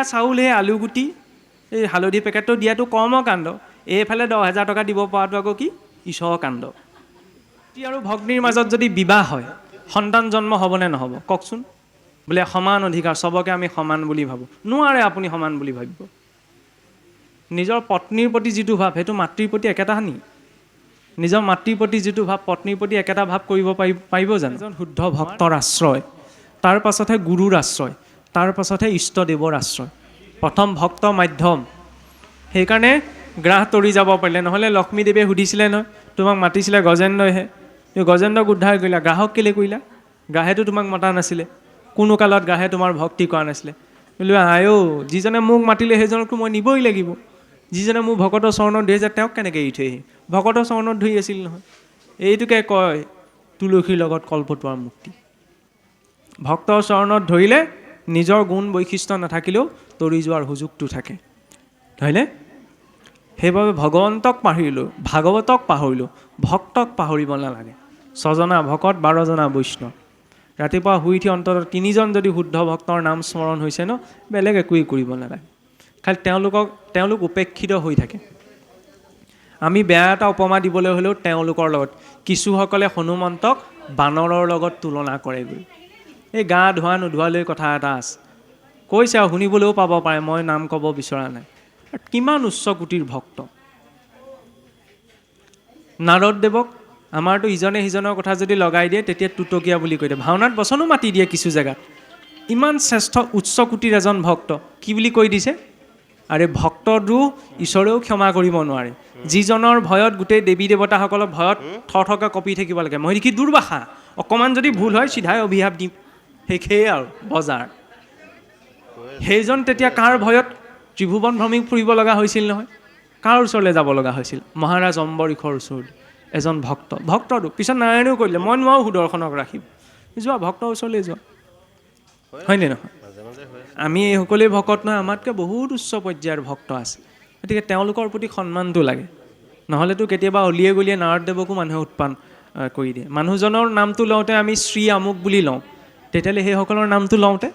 চাউল সেই আলুগুটি এই হালধি পেকেটটো দিয়াটো কৰ্মৰ কাণ্ড, এইফালে 10,000 টকা দিব পৰাটো আকৌ কি ঈশ্বৰৰ কাণ্ড। আৰু ভগ্নীৰ মাজত যদি বিবাহ হয় সন্তান জন্ম হ'বনে নহ'ব কওকচোন? বোলে সমান অধিকাৰ, চবকে আমি সমান বুলি ভাবোঁ। নোৱাৰে আপুনি সমান বুলি ভাবিব। নিজৰ পত্নীৰ প্ৰতি যিটো ভাৱ সেইটো মাতৃৰ প্ৰতি একেটা নি? নিজৰ মাতৃৰ প্ৰতি যিটো ভাৱ পত্নীৰ প্ৰতি একেটা ভাৱ কৰিব পাৰিব জানো? এজন শুদ্ধ ভক্তৰ আশ্ৰয়, তাৰ পাছতহে গুৰুৰ আশ্ৰয়, তাৰ পাছতহে ইষ্টদেৱৰ আশ্ৰয়। প্ৰথম ভক্ত মাধ্যম। সেইকাৰণে গ্ৰাহ তৰি যাব পাৰিলে, নহ'লে লক্ষ্মীদেৱে সুধিছিলে নহয়, তোমাক মাতিছিলে গজেন্দ্ৰইহে, তুমি গজেন্দ্ৰক উদ্ধাৰ কৰিলা, গ্ৰাহক কেলৈ কৰিলা? গ্ৰাহেতো তোমাক মতা নাছিলে, কোনো কালত গ্ৰাহে তোমাৰ ভক্তি কৰা নাছিলে। বোলো আইও, যিজনে মোক মাতিলে সেইজনকতো মই নিবই লাগিব। যিজনে মোৰ ভকতৰ চৰণত ধৰি আছে তেওঁক কেনেকৈ এৰি থৈ আহিম? ভকতৰ চৰণত ধৰি আছিল নহয়। এইটোকে কয় তুলসীৰ লগত কল্পতৰুৰ মুক্তি। ভক্তৰ চৰণত ধৰিলে নিজৰ গুণ বৈশিষ্ট্য নাথাকিলেও তৰি যোৱাৰ সুযোগটো থাকে, হয়নে? সেইবাবে ভগৱন্তক পাহৰিলোঁ, ভাগৱতক পাহৰিলোঁ, ভক্তক পাহৰিব নালাগে। 6জনা ভকত 12জনা বৈষ্ণৱ। ৰাতিপুৱা শুই উঠি অন্ততঃ 3জন যদি শুদ্ধ ভক্তৰ নাম স্মৰণ হৈছে ন, বেলেগ একোৱেই কৰিব নালাগে। খালি তেওঁলোক উপেক্ষিত হৈ থাকে। আমি বেয়া এটা উপমা দিবলৈ হ'লেও তেওঁলোকৰ লগত, কিছুসকলে হনুমন্তক বানৰৰ লগত তুলনা কৰেগৈ। এই গা ধোৱা নোধোৱালৈ কথা এটা আছে, কৈছে আৰু শুনিবলৈও পাব পাৰে, মই নাম ক'ব বিচৰা নাই। কিমান উচ্চ কোটিৰ ভক্ত। নাৰদদেৱক আমাৰতো ইজনে সিজনৰ কথা যদি লগাই দিয়ে তেতিয়া তুতকীয়া বুলি কৈ দিয়ে। ভাওনাত বচনো মাতি দিয়ে কিছু জেগাত। ইমান শ্ৰেষ্ঠ উচ্চ কোটিৰ এজন ভক্ত, কি বুলি কৈ দিছে? আৰে ভক্তটো ঈশ্বৰেও ক্ষমা কৰিব নোৱাৰে। যিজনৰ ভয়ত গোটেই দেৱী দেৱতাসকলৰ ভয়ত থৰথৰকৈ কঁপি থাকিব লাগে। মই দেখি দুৰ্বাসা, অকণমান যদি ভুল হয় চিধাই অভিশাপ দিম, সেইখেই আৰু বজাৰ। সেইজন তেতিয়া কাৰ ভয়ত ত্ৰিভুৱন ভ্ৰমি ফুৰিব লগা হৈছিল নহয়? কাৰ ওচৰলৈ যাব লগা হৈছিল? মহাৰাজ অম্বৰীষৰ ওচৰলৈ। এজন ভক্তটো পিছত নাৰায়ণেও কৰিলে, মই নোৱাৰোঁ সুদৰ্শনক ৰাখিব, যোৱা ভক্তৰ ওচৰলৈ যোৱা, হয়নে নহয়? আমি এইসকলেই ভকত নহয়, আমাতকৈ বহুত উচ্চ পৰ্যায়ৰ ভক্ত আছে। গতিকে তেওঁলোকৰ প্ৰতি সন্মানটো লাগে। নহ'লেতো কেতিয়াবা অলিয়ে গলিয়ে নাৰদদেৱকো মানুহে উৎপাদন কৰি দিয়ে। মানুহজনৰ নামটো লওঁতে আমি শ্ৰী আমুক বুলি লওঁ, তেতিয়াহ'লে সেইসকলৰ নামটো লওঁতে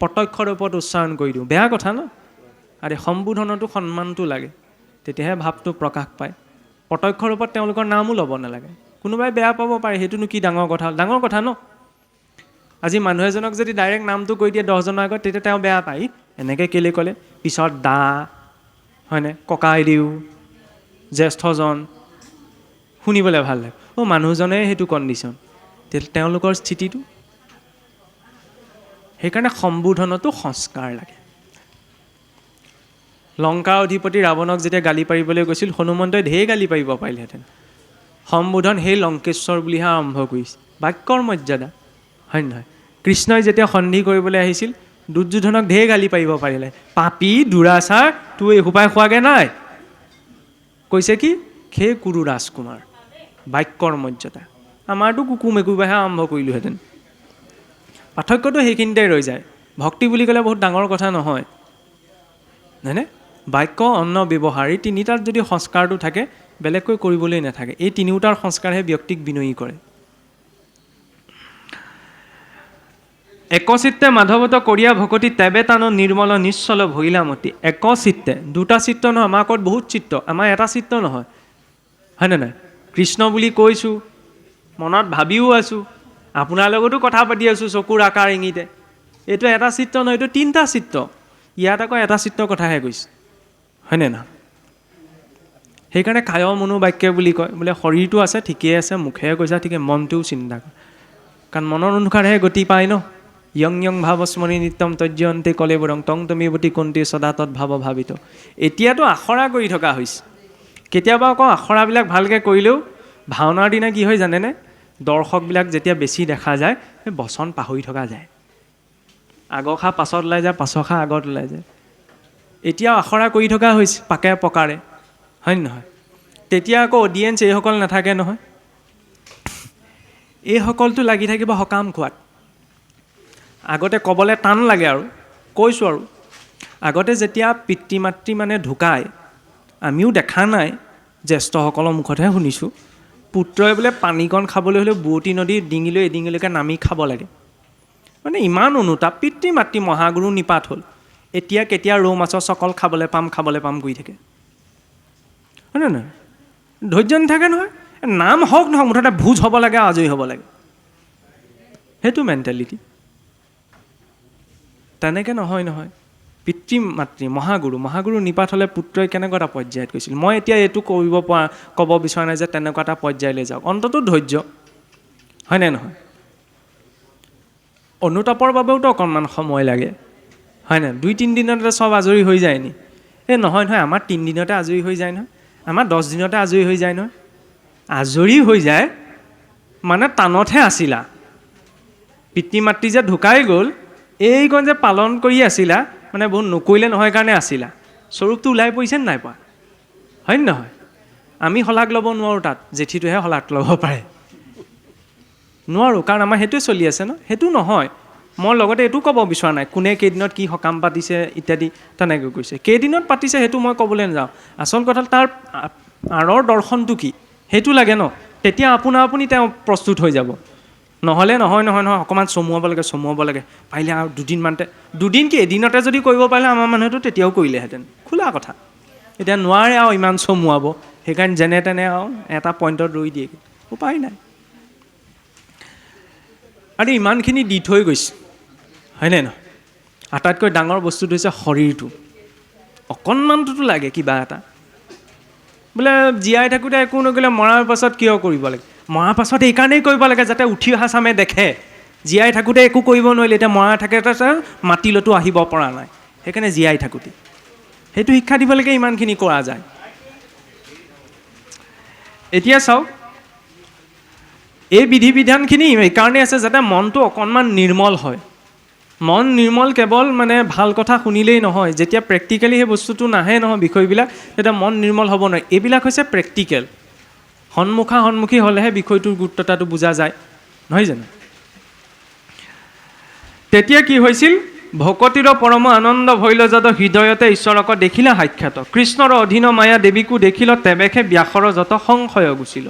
প্ৰত্যক্ষ ৰূপত উচ্চাৰণ কৰি দিওঁ, বেয়া কথা ন? আৰু সম্বোধনতো সন্মানটো লাগে, তেতিয়াহে ভাৱটো প্ৰকাশ পায়। প্ৰত্যক্ষ ৰূপত তেওঁলোকৰ নামো ল'ব নালাগে। কোনোবাই বেয়া পাব পাৰে, সেইটোনো কি ডাঙৰ কথা? ডাঙৰ কথা ন? আজি মানুহ এজনক যদি ডাইৰেক্ট নামটো কৈ দিয়ে 10জনৰ আগত, তেতিয়া তেওঁ বেয়া পায়, এনেকৈ কেলৈ ক'লে? পিছত দা, হয়নে, ককাইদেউ, জ্যেষ্ঠজন, শুনিবলৈ ভাল লাগে। মানুহজনে সেইটো কণ্ডিশ্যন, তেওঁলোকৰ স্থিতিটো। সেইকাৰণে সম্বোধনতো সংস্কাৰ লাগে। লংকাৰ অধিপতি ৰাৱণক যেতিয়া গালি পাৰিবলৈ গৈছিল, হনুমন্তই ঢেৰ গালি পাৰিব পাৰিলেহেঁতেন। সম্বোধন সেই লংকেশ্বৰ বুলিহে আৰম্ভ কৰিছে, বাক্যৰ মৰ্যাদা, হয় নহয়? কৃষ্ণই যেতিয়া সন্ধি কৰিবলৈ আহিছিল, দুৰ্যোধনক ঢেৰ গালি পাৰিব পাৰিলে, পাপী দুৰাচাৰ, তোৰ এসোপাই খোৱাগৈ নাই, কৈছে কি? সেই কুৰু ৰাজকুমাৰ, বাক্যৰ মৰ্যাদা। আমাৰতো কুকু মেকুবাহে আৰম্ভ কৰিলোহেঁতেন। পাৰ্থক্যটো সেইখিনিতে ৰৈ যায়। ভক্তি বুলি ক'লে বহুত ডাঙৰ কথা নহয়, হয়নে? বাক্য, অন্ন, ব্যৱহাৰ, এই তিনিটাত যদি সংস্কাৰটো থাকে, বেলেগকৈ কৰিবলৈ নাথাকে। এই তিনিওটাৰ সংস্কাৰহে ব্যক্তিক বিনয়ী কৰে। একচিত্তে মাধৱত কৰিয়া ভকতি তেবে তান নিৰ্মল নিশ্চল ভৈলামতি। একচিত্তে, দুটা চিত্ত নহয়, আমাৰ আগত বহুত চিত্ত, আমাৰ এটা চিত্ত নহয়, হয়নে নাই? কৃষ্ণ বুলি কৈছোঁ, মনত ভাবিও আছোঁ, আপোনাৰ লগতো কথা পাতি আছোঁ চকুৰ আকাৰ ইঙিতে, এইটো এটা চিত্ত নহয়, এইটো 3টা চিত্ত। ইয়াত আকৌ এটা চিত্ৰৰ কথাহে কৈছে, হয়নে নহয়? সেইকাৰণে কায় মনোবাক্য বুলি কয়, বোলে শৰীৰটো আছে ঠিকেই আছে, মুখেৰে কৈছা ঠিকে, মনটোও চিন্তা কৰে, কাৰণ মনৰ অনুসাৰেহে গতি পায় ন। ইয়ং ইয়ং ভাৱ স্মৰণি নিত্যম তজ্জয়ন্তে কলেবৰং তং তমেৱতি কন্তে সদা তৎ ভাৱ ভাবিত। এতিয়াতো আখৰা কৰি থকা হৈছে, কেতিয়াবা আকৌ আখৰাবিলাক ভালকৈ কৰিলেও ভাওনাৰ দিনা কি হয় জানেনে? দৰ্শকবিলাক যেতিয়া বেছি দেখা যায়, সেই বচন পাহৰি থকা যায়, আগৰ খা পাছত ওলাই যায়, পাছৰ খা আগত ওলাই যায়। এতিয়াও আখৰা কৰি থকা হৈছে পাকে পকাৰে, হয় নহয়? তেতিয়া আকৌ অডিয়েঞ্চ এইসকল নাথাকে নহয়, এইসকলটো লাগি থাকিব সকাম খোৱাত। আগতে ক'বলৈ টান লাগে আৰু, কৈছোঁ আৰু, আগতে যেতিয়া পিতৃ মাতৃ মানে ঢুকায়, আমিও দেখা নাই, জ্যেষ্ঠসকলৰ মুখতহে শুনিছোঁ, পুত্ৰই বোলে পানীকণ খাবলৈ হ'লেও বোৱতী নদীৰ ডিঙিলৈ এডিঙিলৈকে নামি খাব লাগে। মানে ইমান অনুতাপ, পিতৃ মাতৃ মহাগুৰু নিপাত হ'ল, এতিয়া কেতিয়া ৰৌ মাছৰ চকল খাবলৈ পাম কৰি থাকে, হয়নে নহয়? ধৈৰ্য নাথাকে নহয়। নাম হওক নহওক, মুঠতে ভোজ হ'ব লাগে, আজৰি হ'ব লাগে, সেইটো মেণ্টেলিটি। তেনেকৈ নহয়। পিতৃ মাতৃ মহাগুৰু নিপাত হ'লে পুত্ৰই কেনেকুৱা এটা পৰ্যায়ত গৈছিল। মই এতিয়া এইটো ক'ব বিচৰা নাই যে তেনেকুৱা এটা পৰ্যায়লৈ যাওক, অন্ততঃ ধৈৰ্য, হয়নে নহয়? অনুতাপৰ বাবেওতো অকণমান সময় লাগে, হয়নে? 2-3 দিনতে চব আজৰি হৈ যায় নি? নহয়, আমাৰ 3 দিনতে আজৰি হৈ যায় নহয়, আমাৰ 10 দিনতে আজৰি হৈ যায় নহয়। আজৰি হৈ যায় মানে টানতহে আছিলা। পিতৃ মাতৃ যে ঢুকাই গ'ল, এইকণ যে পালন কৰি আছিলা, মানে বহুত নকৰিলে নহয় কাৰণে আছিলা, স্বৰূপটো ওলাই পৰিছে নাই পোৱা, হয় নে নহয়? আমি শলাগ ল'ব নোৱাৰোঁ, তাত জেঠীটোহে শলাগ ল'ব পাৰে, নোৱাৰোঁ, কাৰণ আমাৰ সেইটোৱে চলি আছে ন। সেইটো নহয়, মই লগতে এইটো ক'ব বিচৰা নাই কোনে কেইদিনত কি সকাম পাতিছে ইত্যাদি তেনেকৈ কৈছে। কেইদিনত পাতিছে সেইটো মই ক'বলৈ নাযাওঁ, আচল কথা তাৰ আঁৰৰ দৰ্শনটো কি সেইটো লাগে ন। তেতিয়া আপুনি তেওঁ প্ৰস্তুত হৈ যাব। নহ'লে নহয় অকণমান চমুৱাব লাগে, পাৰিলে আৰু 2 কি এদিনতে যদি কৰিব পাৰিলে আমাৰ মানুহেতো তেতিয়াও কৰিলেহেঁতেন, খোলা কথা। এতিয়া নোৱাৰে আৰু ইমান চমুৱাব, সেইকাৰণে যেনে তেনে আৰু এটা পইণ্টত ৰৈ দিয়ে, উপায় নাই। আৰু ইমানখিনি দি থৈ গৈছে, হয়নে নহয়? আটাইতকৈ ডাঙৰ বস্তুটো হৈছে শৰীৰটো, অকণমানটোতো লাগে কিবা এটা। বোলে জীয়াই থাকোঁতে একো নকৰিলে মৰাৰ পাছত কিয় কৰিব লাগে? মৰাৰ পাছত এইকাৰণেই কৰিব লাগে যাতে উঠি অহা চামে দেখে জীয়াই থাকোঁতে একো কৰিব নোৱাৰিলে, এতিয়া মৰা থাকে মাটিলৈতো আহিব পৰা নাই, সেইকাৰণে জীয়াই থাকোঁতে সেইটো শিক্ষা দিব লাগে, ইমানখিনি কৰা যায়। এতিয়া চাওক, এই বিধি বিধানখিনি এইকাৰণে আছে যাতে মনটো অকণমান নিৰ্মল হয়। মন নিৰ্মল কেৱল মানে ভাল কথা শুনিলেই নহয়, যেতিয়া প্ৰেক্টিকেলি সেই বস্তুটো নাহে নহয় বিষয়বিলাক, তেতিয়া মন নিৰ্মল হ'ব নোৱাৰে। এইবিলাক হৈছে প্ৰেক্টিকেল, সন্মুখী হ'লেহে বিষয়টোৰ গুৰুত্বতাটো বুজা যায়, নহয় জানো? তেতিয়া কি হৈছিল? ভকতিৰ পৰম আনন্দ ভৈল যত হৃদয়তে ঈশ্বৰক দেখিলা সাক্ষাৎ, কৃষ্ণৰ অধীন মায়া দেৱীকো দেখিল, তেবেশে ব্যাসৰ যত সংশয় গুচিল।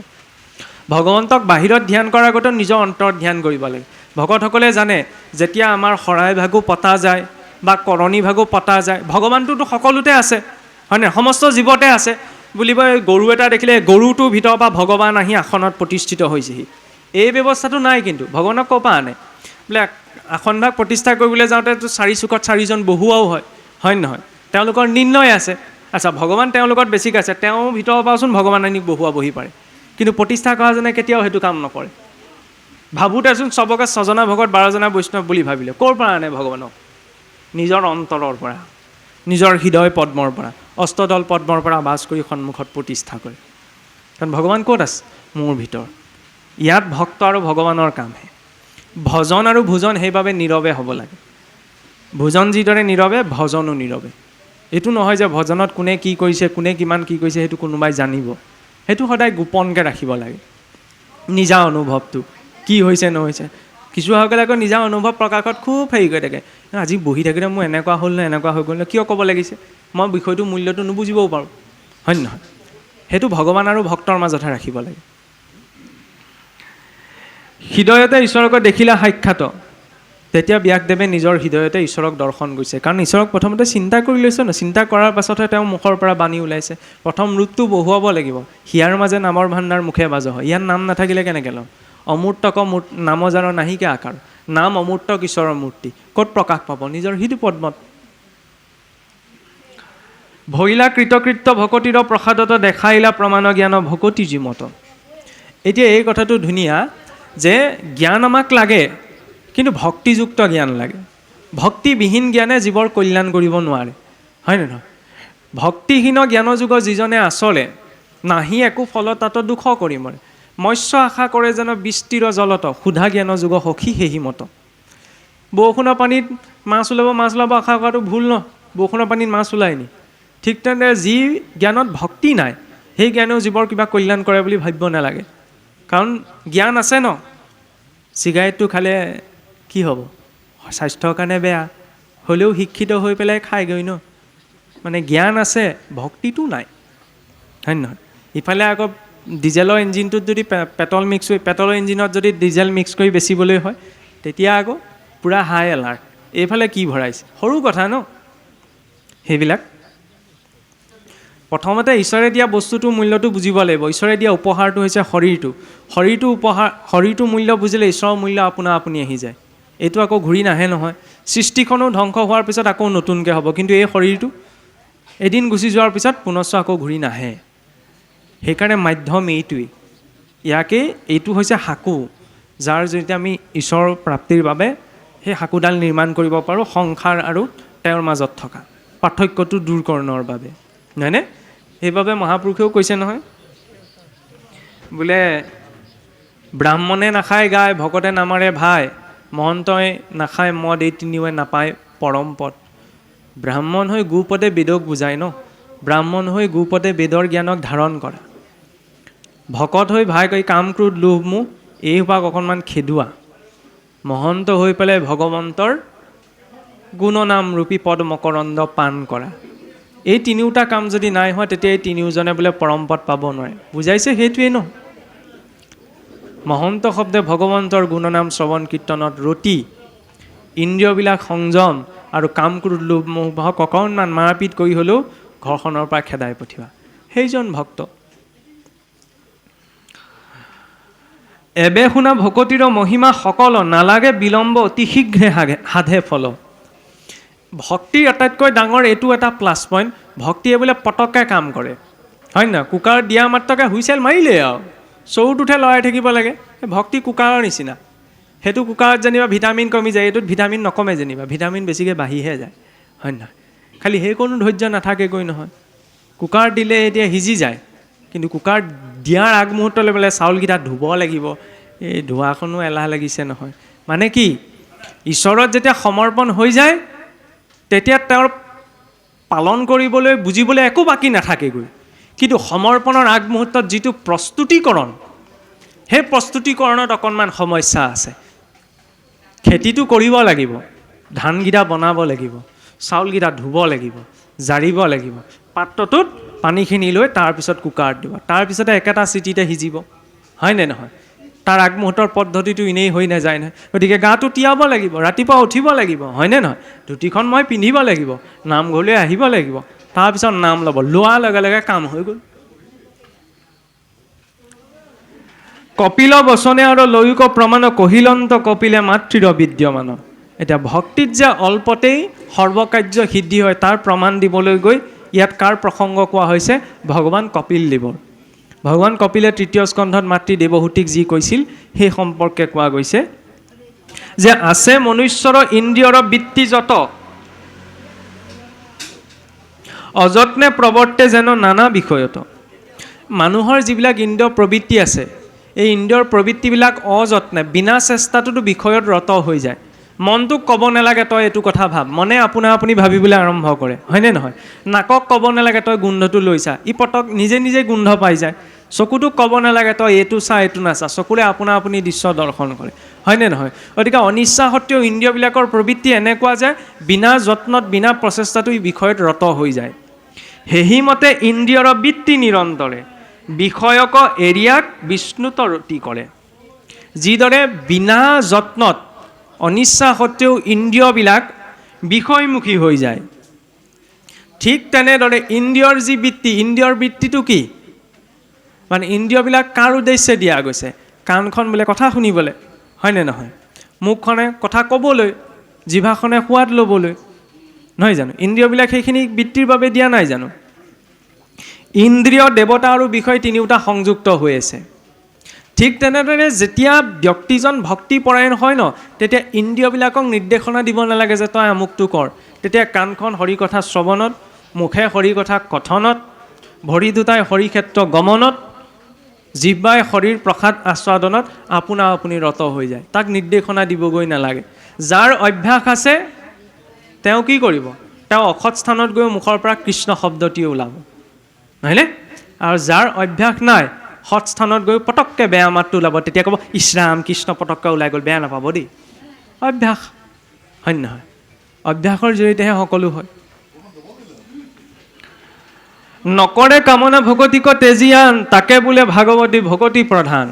ভগৱন্তক বাহিৰত ধ্যান কৰাৰ আগতে নিজৰ অন্তৰত ধ্যান কৰিব লাগে। ভকতসকলে জানে যেতিয়া আমাৰ শৰাই ভাগো পতা যায় বা কৰণী ভাগো পতা যায়, ভগৱানটোতো সকলোতে আছে, হয়নে? সমস্ত জীৱতে আছে বুলিব। গৰু এটা দেখিলে গৰুটোৰ ভিতৰৰ পৰা ভগৱান আহি আসনত প্ৰতিষ্ঠিত হৈছেহি, এই ব্যৱস্থাটো নাই। কিন্তু ভগৱানক ক'ৰ পৰা আনে? বোলে আসনভাগ প্ৰতিষ্ঠা কৰিবলৈ যাওঁতেতো 4 চুকত 4জন বহুৱাও হয় নহয়? তেওঁলোকৰ নিৰ্ণয় আছে। আচ্ছা, ভগৱান তেওঁৰ লগত বেছিকৈ আছে, তেওঁৰ ভিতৰৰ পৰাচোন ভগৱান আনি বহি পাৰে, কিন্তু প্ৰতিষ্ঠা কৰাজনে কেতিয়াও সেইটো কাম নকৰে। ভাবোঁতেচোন চবকে 6জনা ভকত 12জনা বৈষ্ণৱ বুলি ভাবিলে, ক'ৰ পৰা আনে ভগৱানক? নিজৰ অন্তৰৰ পৰা, নিজৰ হৃদয় পদ্মৰ পৰা, অষ্টদল পদ্মৰ পৰা বাছ কৰি সন্মুখত প্ৰতিষ্ঠা কৰে। কাৰণ ভগৱান ক'ত আছে? মোৰ ভিতৰ। ইয়াত ভক্ত আৰু ভগৱানৰ কামহে। ভজন আৰু ভোজন সেইবাবে নীৰৱে হ'ব লাগে। ভোজন যিদৰে নীৰৱে, ভজনো নীৰৱে। এইটো নহয় যে ভজনত কোনে কি কৰিছে, কোনে কিমান কি কৰিছে সেইটো কোনোবাই জানিব, সেইটো সদায় গোপনকৈ ৰাখিব লাগে। নিজা অনুভৱটো কি হৈছে নহৈছে, কিছুসকলে আকৌ নিজা অনুভৱ প্ৰকাশত খুব হেৰি কৰি থাকে। আজি বহি থাকোঁতে মোৰ এনেকুৱা হ'ল নে এনেকুৱা হৈ গ'ল নে, কিয় ক'ব লাগিছে? মই বিষয়টো মূল্যটো নুবুজিবও পাৰোঁ, হয় নহয়? সেইটো ভগৱান আৰু ভক্তৰ মাজতহে ৰাখিব লাগে। হৃদয়তে ঈশ্বৰক দেখিলা সাক্ষাৎ, তেতিয়া ব্যাসদেৱে নিজৰ হৃদয়তে ঈশ্বৰক দৰ্শন কৰিছে। কাৰণ ঈশ্বৰক প্ৰথমতে চিন্তা কৰি লৈছে ন, চিন্তা কৰাৰ পাছতহে তেওঁ মুখৰ পৰা বাণী ওলাইছে। প্ৰথম ৰূপটো বহুৱাব লাগিব। হিয়াৰ মাজে নামৰ ভাণ্ডাৰ মুখে বাজ হয়, ইয়াত নাম নাথাকিলে কেনেকৈ ল'ম? অমূৰ্তক নাম যাৰ নাহিকে আকাৰ, নাম অমূৰ্তক ঈশ্বৰৰ মূৰ্তি, ক'ত প্ৰকাশ পাব? নিজৰ হৃদ পদ্মত। ভৈলা কৃতকৃত্য ভকতিৰ প্ৰসাদত দেখাইলা প্ৰমাণ জ্ঞান ভকতি জিমত। এতিয়া এই কথাটো ধুনীয়া যে জ্ঞান আমাক লাগে, কিন্তু ভক্তিযুক্ত জ্ঞান লাগে। ভক্তিবিহীন জ্ঞানে জীৱৰ কল্যাণ কৰিব নোৱাৰে, হয় নে নহয়? ভক্তিহীন জ্ঞানযোগ যিজনে আচলে, নাহি একো ফলত তাত দুখ কৰি মৰে। মৎস্য আশা কৰে যেন বিস্তীৰ জলত, সুধা জ্ঞানযোগ সখী সেহি মত। বৰষুণৰ পানীত মাছ ওলাব আশা কৰাটো ভুল ন, বৰষুণৰ পানীত মাছ ওলাই নি? ঠিক তেনেদৰে যি জ্ঞানত ভক্তি নাই, সেই জ্ঞানেও জীৱৰ কিবা কল্যাণ কৰে বুলি ভাবিব নালাগে। কাৰণ জ্ঞান আছে ন, চিগাৰেটটো খালে কি হ'ব? স্বাস্থ্যৰ কাৰণে বেয়া, হ'লেও শিক্ষিত হৈ পেলাই খায়গৈ ন। মানে জ্ঞান আছে, ভক্তিটো নাই, হয় নহয়? ইফালে আকৌ ডিজেলৰ ইঞ্জিনটোত যদি পেট্ৰলৰ ইঞ্জিনত যদি ডিজেল মিক্স কৰি বেচিবলৈ হয়, তেতিয়া আকৌ পূৰা হাই এলাৰ্ট। এইফালে কি ভৰাইছে? সৰু কথা ন, সেইবিলাক প্ৰথমতে ঈশ্বৰে দিয়া বস্তুটো মূল্যটো বুজিব লাগিব। ঈশ্বৰে দিয়া উপহাৰটো হৈছে শৰীৰটো। শৰীৰটো মূল্য বুজিলে ঈশ্বৰৰ মূল্য আপোনা আপুনি আহি যায়। এইটো আকৌ ঘূৰি নাহে নহয়। সৃষ্টিখনো ধ্বংস হোৱাৰ পিছত আকৌ নতুনকৈ হ'ব, কিন্তু এই শৰীৰটো এদিন গুচি যোৱাৰ পিছত পুনশ্চ আকৌ ঘূৰি নাহে। সেইকাৰণে মাধ্যম এইটোৱেই। এইটো হৈছে সাঁকো, যাৰ জৰিয়তে আমি ঈশ্বৰৰ প্ৰাপ্তিৰ বাবে সেই সাঁকোডাল নিৰ্মাণ কৰিব পাৰোঁ, সংসাৰ আৰু তেওঁৰ মাজত থকা পাৰ্থক্যটো দূৰকৰণৰ বাবে, নহয়নে? সেইবাবে মহাপুৰুষেও কৈছে নহয়, বোলে ব্ৰাহ্মণে নাখায় গায়, ভকতে নামাৰে ভাই, মহন্তই নাখায় মদ, এই তিনিওৱে নাপায় পৰম পদ। ব্ৰাহ্মণ হৈ গুপদে বেদক বুজায় ন, ব্ৰাহ্মণ হৈ গুপদে বেদৰ জ্ঞানক ধাৰণ কৰা। ভকত হৈ ভাই কৈ কাম ক্ৰোধ লোভ মোহ এই সোপাক অকণমান খেদোৱা। মহন্ত হৈ পেলাই ভগৱন্তৰ গুণনাম ৰূপী পদ মকৰন্দ পান কৰা। এই তিনিওটা কাম যদি নাই হয়, তেতিয়া এই তিনিওজনে বোলে পৰম পদ পাব নোৱাৰে। বুজাইছে সেইটোৱেই ন। মহন্ত শব্দে ভগৱন্তৰ গুণনাম শ্ৰৱণ কীৰ্তনত ৰতি, ইন্দ্ৰিয়বিলাক সংযম আৰু কাম ক্ৰোধ লোভ মোহক অকণমান মাৰপিট কৰি হ'লেও ঘৰখনৰ পৰা খেদাই পঠিওৱা, সেইজন ভক্ত। এবে শুনা ভকতিৰ মহিমা সকল, নালাগে বিলম্ব অতি শীঘ্ৰে সাধে ফল। ভক্তিৰ আটাইতকৈ ডাঙৰ এইটো এটা প্লাছ পইণ্ট, ভক্তিয়ে বোলে পটককৈ কাম কৰে, হয় নহয়? কুকাৰ দিয়া মাত্ৰকৈ হুইচেল মাৰিলেই আৰু চৰুটোতহে লৰাই থাকিব লাগে। ভক্তি কুকাৰৰ নিচিনা। সেইটো কুকাৰত যেনিবা ভিটামিন কমি যায়, এইটোত ভিটামিন নকমে, যেনিবা ভিটামিন বেছিকৈ বাঢ়িহে যায়, হয় নহয়? খালি সেই কোনো ধৈৰ্য নাথাকেগৈ নহয়। কুকাৰ দিলে এতিয়া সিজি যায়, কিন্তু কুকাৰ দিয়াৰ আগমুহূৰ্তলৈ বোলে চাউলকেইটা ধুব লাগিব, এই ধোৱাখনো এলাহ লাগিছে নহয়। মানে কি, ঈশ্বৰত যেতিয়া সমৰ্পণ হৈ যায়, তেতিয়া তেওঁৰ পালন কৰিবলৈ বুজিবলৈ একো বাকী নাথাকেগৈ। কিন্তু সমৰ্পণৰ আগমুহূৰ্তত যিটো প্ৰস্তুতিকৰণ, সেই প্ৰস্তুতিকৰণত অকণমান সমস্যা আছে। খেতিটো কৰিব লাগিব, ধানকেইটা বনাব লাগিব, চাউলকেইটা ধুব লাগিব, জাৰিব লাগিব, পাত্ৰটোত পানীখিনি লৈ তাৰপিছত কুকাৰত দিব, তাৰপিছতে একেটা চিটিতে সিজিব, হয়নে নহয়? তাৰ আগমুহূৰ্তৰ পদ্ধতিটো এনেই হৈ নাযায় নহয়। গতিকে গাটো তিয়াব লাগিব, ৰাতিপুৱা উঠিব লাগিব, হয়নে নহয়? ধুতিখন মই পিন্ধিব লাগিব, নামঘৰলৈ আহিব লাগিব, তাৰপিছত নাম ল'ব, লোৱাৰ লগে লগে কাম হৈ গ'ল। কপিল বচনে আৰু লৌকিক প্ৰমাণ, কহিলন্ত কপিলে মাতৃৰ বিদ্যমান। এতিয়া ভক্তিত যে অল্পতেই সৰ্বকাৰ্য সিদ্ধি হয়, তাৰ প্ৰমাণ দিবলৈ গৈ ইয়াত কাৰ প্ৰসংগ কোৱা হৈছে? ভগৱান কপিল দেৱৰ। ভগৱান কপিলে তৃতীয় স্কন্ধত মাতৃ দেৱহূতিক যি কৈছিল, সেই সম্পৰ্কে কোৱা গৈছে যে আছে মনুষ্যৰ ইন্দ্ৰিয়ৰ বৃত্তি যত, অযত্নে প্ৰৱৰ্তে যেন নানা বিষয়ত। মানুহৰ যিবিলাক ইন্দ্ৰিয় প্ৰবৃত্তি আছে, এই ইন্দ্ৰিয়ৰ প্ৰবৃত্তিবিলাক অযত্নে, বিনা চেষ্টাটোতো বিষয়ত ৰত হৈ যায়। মনটোক ক'ব নালাগে তই এইটো কথা ভাব, মনে আপোনা আপুনি ভাবিবলৈ আৰম্ভ কৰে, হয়নে নহয়? নাকক ক'ব নালাগে তই গোন্ধটো লৈছা, ই পটক নিজে নিজে গোন্ধ পাই যায়। চকুটোক ক'ব নালাগে তই এইটো চা এইটো নাচা, চকুৰে আপোনা আপুনি দৃশ্য দৰ্শন কৰে, হয়নে নহয়? গতিকে অনিচ্ছা সত্ত্বেও ইন্দ্ৰিয়বিলাকৰ প্ৰবৃত্তি এনেকুৱা যে বিনা যত্নত, বিনা প্ৰচেষ্টাটো ই বিষয়ত ৰত হৈ যায়। সেইমতে ইন্দ্ৰিয়ৰ বৃত্তি নিৰন্তৰে বিষয়ক এৰিয়াক বিষ্ণুত ৰতি কৰে। যিদৰে বিনা যত্নত, অনিচ্ছা সত্ত্বেও ইন্দ্ৰিয়বিলাক বিষয়মুখী হৈ যায়, ঠিক তেনেদৰে ইন্দ্ৰিয়ৰ যি বৃত্তি, ইন্দ্ৰিয়ৰ বৃত্তিটো কি? মানে ইন্দ্ৰিয়বিলাক কাৰ উদ্দেশ্যে দিয়া গৈছে? কাণখন বোলে কথা শুনিবলৈ, হয়নে নহয়? মুখখনে কথা ক'বলৈ, জিভাখনে সোৱাদ ল'বলৈ, নহয় জানো? ইন্দ্ৰিয়বিলাক সেইখিনি বৃত্তিৰ বাবে দিয়া নাই জানো? ইন্দ্ৰিয়, দেৱতা আৰু বিষয় তিনিওটা সংযুক্ত হৈ আছে। ঠিক তেনেদৰে যেতিয়া ব্যক্তিজন ভক্তিপৰায়ণ হয় ন, তেতিয়া ইন্দ্ৰিয়বিলাকক নিৰ্দেশনা দিব নালাগে যে তই আমুকটো কৰ। তেতিয়া কাণখন হৰি কথা শ্ৰৱণত, মুখে হৰি কথা কথনত, ভৰি দুটাই হৰি ক্ষেত্ৰ গমনত, জিহ্বাই শৰীৰ প্ৰসাদ আস্বাদনত আপোনা আপুনি ৰত হৈ যায়। তাক নিৰ্দেশনা দিবগৈ নালাগে। যাৰ অভ্যাস আছে তেওঁ কি কৰিব? তেওঁ অসৎ স্থানত গৈ মুখৰ পৰা কৃষ্ণ শব্দটি ওলাব, নহয়নে? আৰু যাৰ অভ্যাস নাই, সৎ স্থানত গৈ পটককৈ বেয়া মাতটো ওলাব, তেতিয়া ক'ব ইছৰাম কৃষ্ণ পটককৈ ওলাই গ'ল, বেয়া নাপাব দেই। অভ্যাস, হয় নহয়? অভ্যাসৰ জৰিয়তেহে সকলো হয়। নকৰে কামনা ভগতিক তেজিয়ান, তাকে বোলে ভাগৱতী ভগতি প্ৰধান।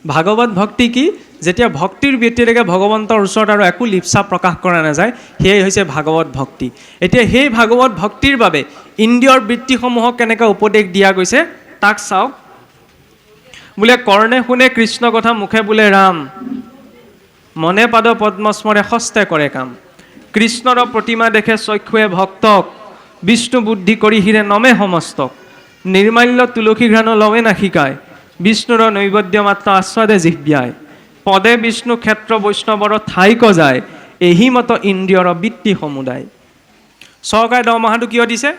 ভাগৱত ভক্তি কি? যেতিয়া ভক্তিৰ ব্যক্তিৰেকে ভগৱন্তৰ ওচৰত আৰু একো লিপ্সা প্ৰকাশ কৰা নাযায়, সেয়াই হৈছে ভাগৱত ভক্তি। এতিয়া সেই ভাগৱত ভক্তিৰ বাবে ইন্দ্ৰিয়ৰ বৃত্তিসমূহক কেনেকৈ উপদেশ দিয়া গৈছে তাক চাওক। বোলে কৰ্ণে শুনে কৃষ্ণ কথা, মুখে বোলে ৰাম, মনে পাদ পদ্মস্মৰে হস্তে কৰে কাম। কৃষ্ণৰ প্ৰতিমা দেখে চক্ষুৱে ভক্তক, বিষ্ণু বুদ্ধি কৰি হিৰে নমে সমস্তক। নিৰ্মাল্য তুলসী ঘ্ৰাণ লৱে নাসিকায়, বিষ্ণুৰ নৈবদ্য মাত্ৰ আস্বাদে জিহ্যায়। পদে বিষ্ণু ক্ষেত্ৰ বৈষ্ণৱৰ ঠাইক যায়, এহি মত ইন্দ্ৰিয়ৰ বৃত্তি সমুদায়। চৰকাৰে দৰমহাটো কিয় দিছে?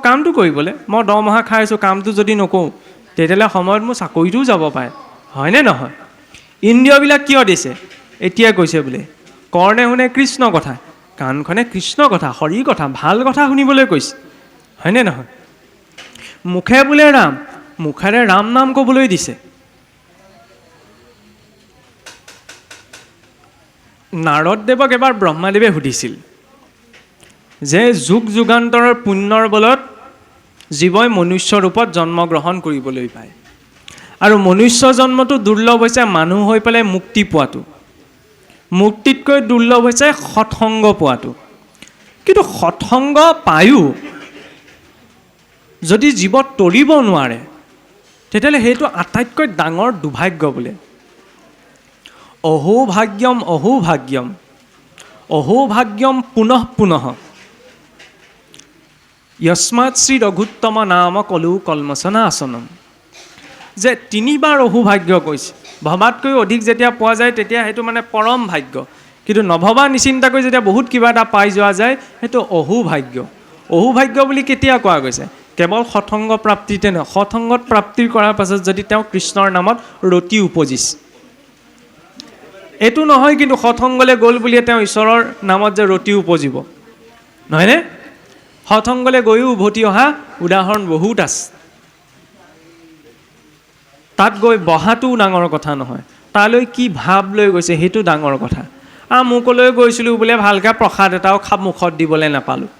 কামটো কৰিবলৈ। মই দৰমহা খাই আছোঁ, কামটো যদি নকৰোঁ তেতিয়াহ'লে সময়ত মোৰ চাকৰিটোও যাব পাৰে, হয়নে নহয়? ইন্দ্ৰিয়বিলাক কিয় দিছে? এতিয়া কৈছে বোলে কৰ্ণে শুনে কৃষ্ণ কথা, কাণখনে কৃষ্ণ কথা, হৰি কথা, ভাল কথা শুনিবলৈ কৈছে, হয়নে নহয়? মুখে বোলে ৰাম, মুখেৰে ৰাম নাম ক'বলৈ দিছে। নাৰদদেৱক এবাৰ ব্ৰহ্মাদেৱে সুধিছিল যে যুগ যুগান্তৰৰ পুণ্যৰ বলত জীৱই মনুষ্য ৰূপত জন্মগ্ৰহণ কৰিবলৈ পায়, আৰু মনুষ্য জন্মটো দুৰ্লভ হৈছে মানুহ হৈ পেলাই মুক্তি পোৱাটো, মুক্তিতকৈ দুৰ্লভ হৈছে সৎসংগ পোৱাটো। কিন্তু সৎসংগ পায়ো যদি জীৱত তৰিব নোৱাৰে তেতিয়াহ'লে সেইটো আটাইতকৈ ডাঙৰ দুৰ্ভাগ্য বোলে। অহোভাগ্যম অহোভাগ্যম অহোভাগ্যম পুনঃ পুনঃ যস্মাৎ শ্ৰী ৰঘুত্তম নাম কলু কলমচনা আসনম। যে তিনিবাৰ অহোভাগ্য কৈছে, ভবাতকৈ অধিক যেতিয়া পোৱা যায় তেতিয়া সেইটো মানে পৰম ভাগ্য, কিন্তু নভবা নিচিন্তাকৈ যেতিয়া বহুত কিবা এটা পাই যোৱা যায় সেইটো অহোভাগ্য। অহোভাগ্য বুলি কেতিয়া কোৱা গৈছে? কেৱল সৎসংগ প্ৰাপ্তিতে নহয়, সৎসংগত প্ৰাপ্তি কৰাৰ পাছত যদি তেওঁ কৃষ্ণৰ নামত ৰতি উপজিছে, এইটো নহয় কিন্তু সৎসংগলৈ গ'ল বুলিয়ে তেওঁ ঈশ্বৰৰ নামত যে ৰতি উপজিব, নহয়নে? সৎসংগলৈ গৈও উভতি অহা উদাহৰণ বহুত আছে। তাত গৈ বহাটোও ডাঙৰ কথা নহয়, তালৈ কি ভাৱ লৈ গৈছে সেইটো ডাঙৰ কথা। মোকলৈ গৈছিলোঁ বোলে ভালকৈ প্ৰসাদ এটাও মুখত দিবলৈ নাপালোঁ।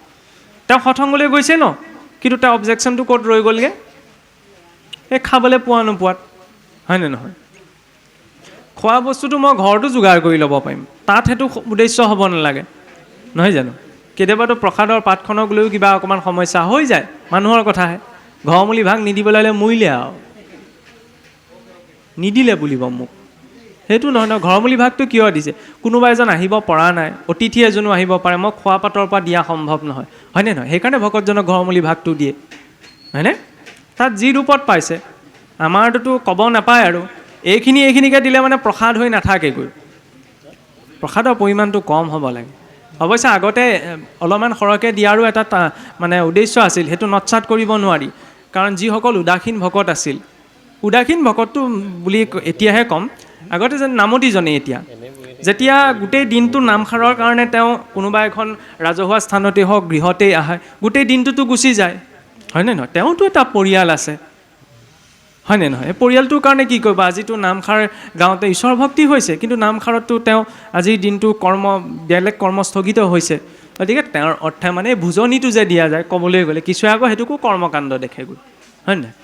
তেওঁ সৎসংগলৈ গৈছে ন, কিন্তু তেওঁ অবজেকশ্যনটো ক'ত ৰৈ গ'লগৈ? এই খাবলৈ পোৱা নোপোৱাত, হয়নে নহয়? খোৱা বস্তুটো মই ঘৰতো যোগাৰ কৰি ল'ব পাৰিম, তাত সেইটো উদ্দেশ্য হ'ব নালাগে, নহয় জানো? কেতিয়াবাতো প্ৰসাদৰ পাতখনক লৈও কিবা অকণমান সমস্যা হৈ যায়, মানুহৰ কথাহে। ঘৰমূলি ভাগ নিদিবলৈ হ'লে মৰিলে আৰু নিদিলে বুলিব মোক, সেইটো নহয় ন। ঘৰমূলি ভাগটো কিয় দিছে? কোনোবা এজন আহিব পৰা নাই, অতিথি এজনো আহিব পাৰে, মই খোৱা পাতৰ পৰা দিয়া সম্ভৱ নহয়, হয়নে নহয়? সেইকাৰণে ভকতজনক ঘৰমূলি ভাগটো দিয়ে, হয়নে? তাত যি ৰূপত পাইছে, আমাৰটোতো ক'ব নাপায় আৰু এইখিনিকে দিলে মানে প্ৰসাদ হৈ নাথাকেগৈ, প্ৰসাদৰ পৰিমাণটো কম হ'ব লাগে। অৱশ্যে আগতে অলপমান সৰহকৈ দিয়াৰো এটা মানে উদ্দেশ্য আছিল, সেইটো নৎসাত কৰিব নোৱাৰি। কাৰণ যিসকল উদাসীন ভকত আছিল, উদাসীন ভকতটো বুলি এতিয়াহে ক'ম, আগতে যেন নামতিজনে এতিয়া যেতিয়া গোটেই দিনটো নামখাৰৰ কাৰণে তেওঁ কোনোবা এখন ৰাজহুৱা স্থানতেই হওক গৃহতেই আহে, গোটেই দিনটোতো গুচি যায়, হয়নে নহয়? তেওঁতো এটা পৰিয়াল আছে, হয়নে নহয়? এই পৰিয়ালটোৰ কাৰণে কি কৰিব? আজিতো নামখাৰ গাঁৱতে ঈশ্বৰ ভক্তি হৈছে, কিন্তু নামখাৰততো তেওঁ আজিৰ দিনটো বেলেগ কৰ্ম স্থগিত হৈছে। গতিকে তেওঁৰ অৰ্থে মানে ভোজনীটো যে দিয়া যায়, ক'বলৈ গ'লে কিছুৱে আকৌ সেইটোকো কৰ্মকাণ্ড দেখেগৈ, হয় নহয়?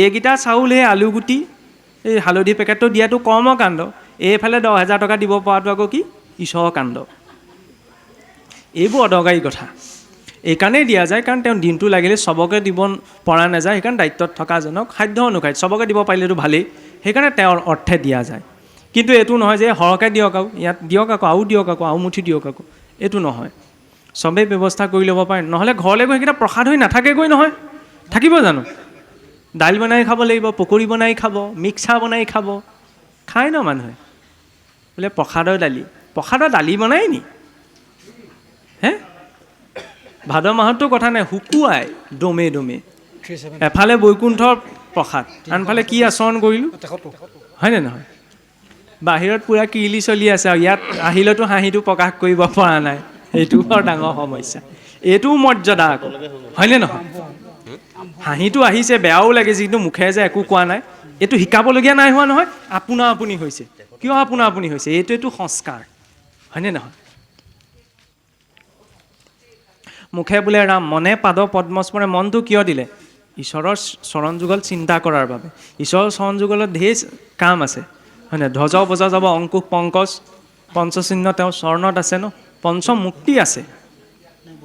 এইকেইটা চাউল, সেই আলুগুটি, এই হালধি পেকেটটো দিয়াটো কৰ্মকাণ্ড, এইফালে 10,000 টকা দিব পৰাটো আকৌ কি? ঈশ্বৰৰ কাণ্ড। এইবোৰ অদৰকাৰী কথা। এইকাৰণেই দিয়া যায় কাৰণ তেওঁ দিনটো লাগিলে চবকে দিব পৰা নাযায়, সেইকাৰণে দায়িত্বত থকাজনক সাধ্য অনুসাৰে চবকে দিব পাৰিলেতো ভালেই, সেইকাৰণে তেওঁৰ অৰ্থে দিয়া যায়। কিন্তু এইটো নহয় যে সৰহকৈ দিয়ক আৰু ইয়াত দিয়ক আৰু দিয়ক আৰু মুঠি দিয়ক আকৌ, এইটো নহয়। চবেই ব্যৱস্থা কৰি ল'ব পাৰে, নহ'লে ঘৰলৈ গৈ সেইকেইটা প্ৰসাদ হৈ নাথাকেগৈ নহয়, থাকিব জানো? দাইল বনাই খাব লাগিব, পকৰি বনাই খাব, মিক্সাৰ বনাই খাব, খায় ন মানুহে। বোলে প্ৰসাদৰ দালি বনাই নি? হে, ভাদ মাহততো কথা নাই, শুকুৱাই দমে দমে। এফালে বৈকুণ্ঠৰ প্ৰসাদ, আনফালে কি আচৰণ কৰিলোঁ, হয়নে নহয়? বাহিৰত পূৰা কিৰিলি চলি আছে আৰু ইয়াত আহিলেতো হাঁহিটো প্ৰকাশ কৰিব পৰা নাই, সেইটো বৰ ডাঙৰ সমস্যা। এইটোও মৰ্যাদা আকৌ, হয়নে নহয়? হাঁহিটো আহিছে, বেয়াও লাগে, যিটো মুখেৰে যে একো কোৱা নাই, এইটো শিকাবলগীয়া নাই হোৱা নহয়, আপোনা আপুনি হৈছে। কিয় আপোনা আপুনি হৈছে? এইটো সংস্কাৰ, হয়নে নহয়? মুখে বোলে ৰাম, মনে পাদ পদ্মস্মৰে, মনটো কিয় দিলে? ঈশ্বৰৰ চৰণ যুগল চিন্তা কৰাৰ বাবে। ঈশ্বৰৰ চৰণ যুগলত ঢেৰ কাম আছে, হয় নাই? ধ্বজাও বজা যাব, অংকুশ পংকজ পঞ্চচিহ্ন তেওঁৰ চৰণত আছে ন, পঞ্চমুক্তি আছে।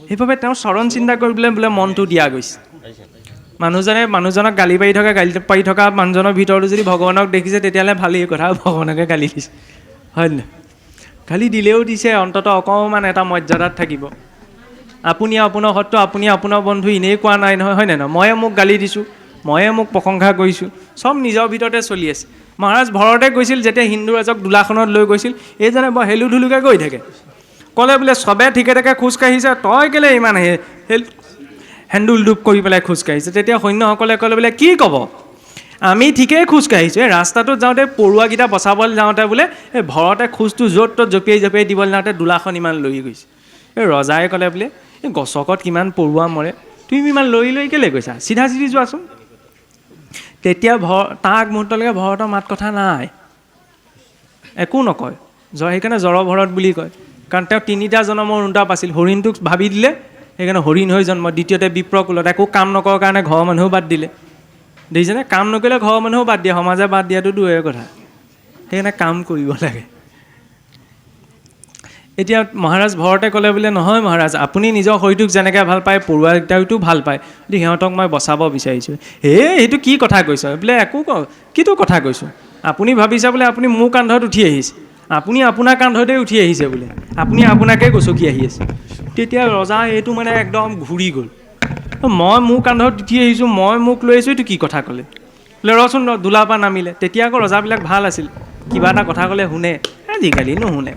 সেইবাবে তেওঁৰ চৰণ চিন্তা কৰিবলৈ বোলে মনটো দিয়া গৈছে। মানুহজনক গালি পাৰি থকা মানুহজনৰ ভিতৰতো যদি ভগৱানক দেখিছে তেতিয়াহ'লে ভালেই কথা, ভগৱানকে গালি দিছে, হয় নহয়? গালি দিলেও দিছে, অন্ততঃ অকণমান এটা মৰ্যাদাত থাকিব। আপুনি আপোনাৰ শত্ৰু, আপুনি আপোনাৰ বন্ধু এনেই কোৱা নাই নহয়, হয় নে নহয়? ময়ে মোক গালি দিছোঁ, ময়ে মোক প্ৰশংসা কৰিছোঁ, চব নিজৰ ভিতৰতে চলি আছে। মহাৰাজ ভৰতে গৈছিল, যেতিয়া হিন্দু ৰাজক দোলাখনত লৈ গৈছিল, এইজনে বৰ হেলু ধুলুকৈ গৈ থাকে। ক'লে বোলে চবে ঠিকে থাকে খোজকাঢ়িছে, তই কেলে ইমান হেন্দুল ডুব কৰি পেলাই খোজকাঢ়িছে। তেতিয়া সৈন্যসকলে ক'লে বোলে কি ক'ব, আমি ঠিকেই খোজকাঢ়িছোঁ, এই ৰাস্তাটোত যাওঁতে পৰুৱাকেইটা বচাবলৈ যাওঁতে বোলে এই ভৰতে খোজটো য'ত ত'ত জঁপিয়াই দিবলৈ যাওঁতে দোলাখন ইমান লৰি গৈছে। এই ৰজাই ক'লে বোলে এই গছকত কিমান পৰুৱা মৰে, তুমি ইমান লৰি কেলৈ গৈছা, চিধা যোৱাচোন। তেতিয়া তাৰ আগমুহূৰ্তলৈকে ভৰতৰ মাত কথা নাই, একো নকয়। সেইকাৰণে জড়ভৰত বুলি কয়, কাৰণ তেওঁ 3টা জন্মৰ অনুতাপ আছিল। হৰিণটোক ভাবি দিলে, সেইকাৰণে হৰিণ হৈ জন্ম। দ্বিতীয়তে বিপ্ৰকুলত একো কাম নকৰাৰ কাৰণে ঘৰৰ মানুহো বাদ দিলে। দেখিছেনে? কাম নকৰিলে ঘৰৰ মানুহো বাদ দিয়ে, সমাজে বাদ দিয়াটো দূৰৰে কথা। সেইকাৰণে কাম কৰিব লাগে। এতিয়া মহাৰাজ ভৰতে ক'লে বোলে নহয় মহাৰাজ, আপুনি নিজৰ শৰীৰটোক যেনেকৈ ভাল পায় পৰুৱাকেইটাইতো ভাল পায়, গতিকে সিহঁতক মই বচাব বিচাৰিছোঁ। সেইটো কি কথা কৈছ? বোলে কিটো কথা কৈছোঁ, আপুনি ভাবিছে বোলে আপুনি মোৰ কান্ধত উঠি আহিছে, আপুনি আপোনাৰ কান্ধতে উঠি আহিছে বোলে, আপুনি আপোনাকে গচকি আহি আছে। তেতিয়া ৰজা এইটো মানে একদম ঘূৰি গ'ল। মই মোৰ কান্ধত উঠি আহিছোঁ, মই মোক লৈ আহিছোঁ, এইটো কি কথা ক'লে? বোলে ৰচোন দোলাৰ পৰা নামিলে। তেতিয়া আকৌ ৰজাবিলাক ভাল আছিল, কিবা এটা কথা ক'লে শুনে, আজিকালি নুশুনে।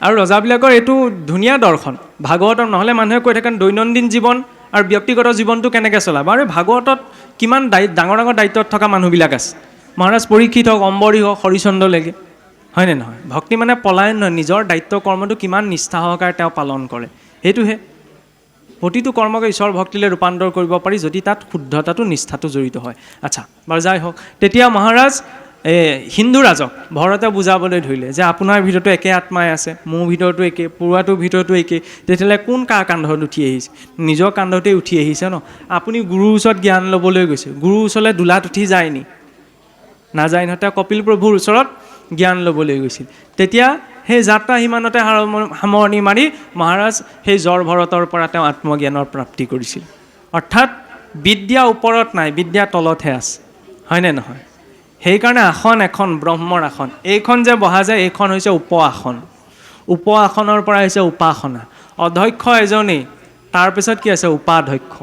আৰু ৰজাবিলাকৰ এইটো ধুনীয়া দৰ্শন। ভাগৱতত নহ'লে মানুহে কৈ থাকে দৈনন্দিন জীৱন আৰু ব্যক্তিগত জীৱনটো কেনেকৈ চলাব। আৰু ভাগৱতত কিমান ডাঙৰ ডাঙৰ দায়িত্বত থকা মানুহবিলাক আছে। মহাৰাজ পৰীক্ষিত হওক, অম্বৰী হওক, হৰিচন্দ্ৰলৈকে, হয়নে নহয়? ভক্তি মানে পলায়ন নহয়, নিজৰ দায়িত্ব কৰ্মটো কিমান নিষ্ঠা সহকাৰে তেওঁ পালন কৰে, সেইটোহে। প্ৰতিটো কৰ্মকে ঈশ্বৰ ভক্তিলৈ ৰূপান্তৰ কৰিব পাৰি যদি তাত শুদ্ধতাটো নিষ্ঠাটো জড়িত হয়। আচ্ছা, বাৰু যাই হওক। তেতিয়া মহাৰাজ হিন্দু ৰাজক ভৰতে বুজাবলৈ ধৰিলে যে আপোনাৰ ভিতৰতো একে আত্মাই আছে, মোৰ ভিতৰতো একে, পৰুৱাটোৰ ভিতৰতো একে। তেতিয়াহ'লে কোন কাৰ কান্ধত উঠি আহিছে? নিজৰ কান্ধতেই উঠি আহিছে ন। আপুনি গুৰুৰ ওচৰত জ্ঞান ল'বলৈ গৈছে, গুৰুৰ ওচৰলৈ দোলাত উঠি যায়নি? নাযায় নহয়। তেওঁ কপিল প্ৰভুৰ ওচৰত জ্ঞান ল'বলৈ গৈছিল। তেতিয়া সেই যাত্ৰা সিমানতে সামৰণি মাৰি মহাৰাজ সেই জড়ভৰতৰ পৰা তেওঁ আত্মজ্ঞানৰ প্ৰাপ্তি কৰিছিল। অৰ্থাৎ বিদ্যা ওপৰত নাই, বিদ্যা তলতহে আছে, হয়নে নহয়? সেইকাৰণে আসন এখন ব্ৰহ্মৰ আসন, এইখন যে বহা যায় এইখন হৈছে উপ-আসন। উপ-আসনৰ পৰা হৈছে উপাসনা। অধ্যক্ষ এজনেই, তাৰপিছত কি আছে? উপাধ্যক্ষ।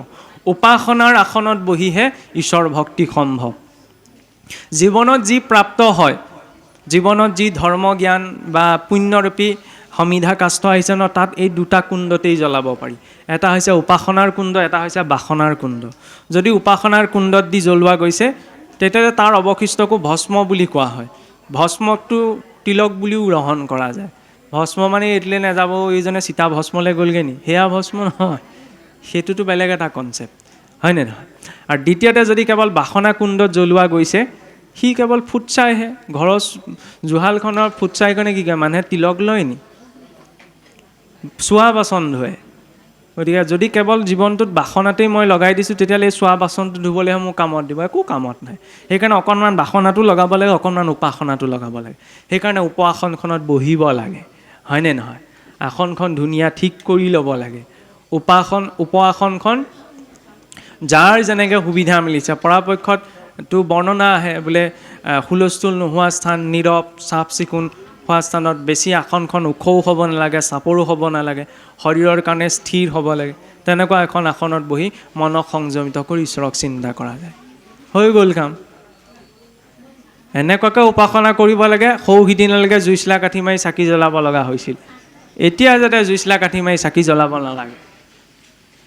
উপাসনাৰ আসনত বহিহে ঈশ্বৰ ভক্তি সম্ভৱ। জীৱনত যি প্ৰাপ্ত হয়, জীৱনত যি ধৰ্ম জ্ঞান বা পুণ্যৰূপী সমিধা কাষ্ঠ আহিছে ন, তাত এই 2টা কুণ্ডতেই জ্বলাব পাৰি। এটা হৈছে উপাসনাৰ কুণ্ড, এটা হৈছে বাসনাৰ কুণ্ড। যদি উপাসনাৰ কুণ্ডত দি জ্বলোৱা গৈছে তেতিয়াহ'লে তাৰ অৱশিষ্টকো ভস্ম বুলি কোৱা হয়। ভস্মকটো তিলক বুলিও গ্ৰহণ কৰা যায়। ভস্ম মানে এইটোলৈ নাযাব, এইজনে চিতা ভস্মলৈ গ'লগৈ নি, সেয়া ভস্ম নহয়, সেইটোতো বেলেগ এটা কনচেপ্ট, হয়নে নহয়? আৰু দ্বিতীয়তে যদি কেৱল বাসনা কুণ্ডত জ্বলোৱা গৈছে, সি কেৱল ফুটছাইহে। ঘৰৰ জুহালখনৰ ফুটছাইখনে কি কয়, মানুহে তিলক লয় নি? চোৱা বাচন ধুৱে। গতিকে যদি কেৱল জীৱনটোত বাসনাতেই মই লগাই দিছোঁ, তেতিয়াহ'লে এই চোৱা বাচনটো ধুবলৈহে মোৰ কামত দিব, একো কামত নাই। সেইকাৰণে অকণমান বাসনাটো লগাব লাগে, অকণমান উপাসনাটো লগাব লাগে। সেইকাৰণে উপ-আসনখনত বহিব লাগে, হয়নে নহয়? আসনখন ধুনীয়া ঠিক কৰি ল'ব লাগে। উপ-আসনখন যাৰ যেনেকৈ সুবিধা মিলিছে, পৰাপক্ষতটো বৰ্ণনা আহে বোলে হুলস্থুল নোহোৱা স্থান, নীৰৱ, চাফ চিকুণ হোৱা স্থানত বেছি আসনখন ওখও হ'ব নালাগে, চাপৰো হ'ব নালাগে, শৰীৰৰ কাৰণে স্থিৰ হ'ব লাগে। তেনেকুৱা এখন আসনত বহি মনক সংযমিত কৰি ঈশ্বৰক চিন্তা কৰা যায়, হৈ গ'ল কাম। এনেকুৱাকৈ উপাসনা কৰিব লাগে। সৌ সিদিনলৈকে জুইচলা কাঠি মাৰি চাকি জ্বলাব লগা হৈছিল, এতিয়া যাতে জুইচলা কাঠি মাৰি চাকি জ্বলাব নালাগে।